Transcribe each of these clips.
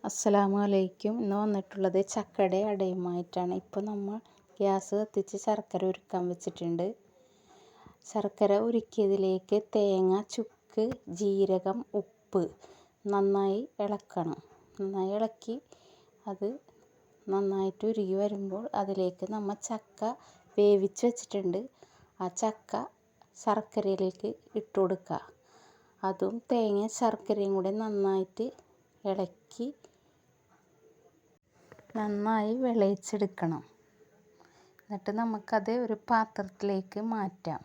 അസ്സലാമു അലൈക്കും. ഇന്ന് വന്നിട്ടുള്ളത് ചക്കയുടെ അടയുമായിട്ടാണ്. ഇപ്പോൾ നമ്മൾ ഗ്യാസ് കത്തിച്ച് ശർക്കര ഉരുക്കാൻ വെച്ചിട്ടുണ്ട്. ശർക്കര ഉരുക്കിയതിലേക്ക് തേങ്ങ, ചുക്ക്, ജീരകം, ഉപ്പ് നന്നായി ഇളക്കണം. നന്നായി ഇളക്കി അത് നന്നായിട്ട് ഉരുകി വരുമ്പോൾ അതിലേക്ക് നമ്മൾ ചക്ക വേവിച്ച് വെച്ചിട്ടുണ്ട്. ആ ചക്ക ശർക്കരയിലേക്ക് ഇട്ട് കൊടുക്കുക. അതും തേങ്ങ ശർക്കരയും കൂടെ നന്നായിട്ട് ഇളക്കി നന്നായി വിളയിച്ചെടുക്കണം. എന്നിട്ട് നമുക്കത് ഒരു പാത്രത്തിലേക്ക് മാറ്റാം.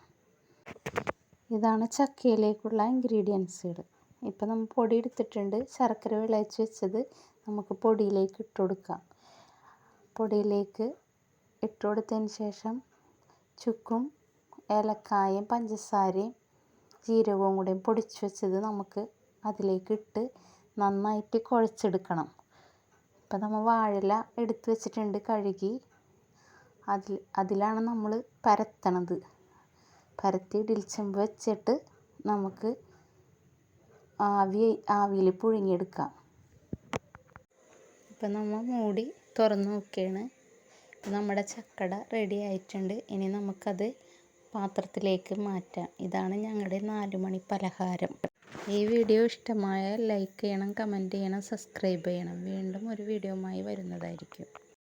ഇതാണ് ചക്കയിലേക്കുള്ള ഇൻഗ്രീഡിയൻസുകൾ. ഇപ്പം നമ്മൾ പൊടി എടുത്തിട്ടുണ്ട്. ശർക്കര വിളയിച്ച് വെച്ചത് നമുക്ക് പൊടിയിലേക്ക് ഇട്ട് കൊടുക്കാം. പൊടിയിലേക്ക് ഇട്ട് കൊടുത്തതിന് ശേഷം ചുക്കും ഏലക്കായും പഞ്ചസാരയും ജീരകവും കൂടെ പൊടിച്ച് വെച്ചത് നമുക്ക് അതിലേക്ക് ഇട്ട് നന്നായിട്ട് കുഴച്ചെടുക്കണം. ഇപ്പം നമ്മൾ വാഴയില എടുത്ത് വെച്ചിട്ടുണ്ട്, കഴുകി. അതിലാണ് നമ്മൾ പരത്തണത്. പരത്തി ഇഡ്ഡലിച്ചെമ്പ് വെച്ചിട്ട് നമുക്ക് ആവിയിൽ പുഴുങ്ങിയെടുക്കാം. ഇപ്പം നമ്മൾ മൂടി തുറന്ന് നോക്കുകയാണ്. നമ്മുടെ ചക്കട റെഡി ആയിട്ടുണ്ട്. ഇനി നമുക്കത് പാത്രത്തിലേക്ക് മാറ്റാം. ഇതാണ് ഞങ്ങളുടെ 4 മണി പലഹാരം. ഈ വീഡിയോ ഇഷ്ടമായാൽ ലൈക്ക് ചെയ്യണം, കമൻറ്റ് ചെയ്യണം, സബ്സ്ക്രൈബ് ചെയ്യണം. വീണ്ടും ഒരു വീഡിയോയുമായി വരുന്നതായിരിക്കും.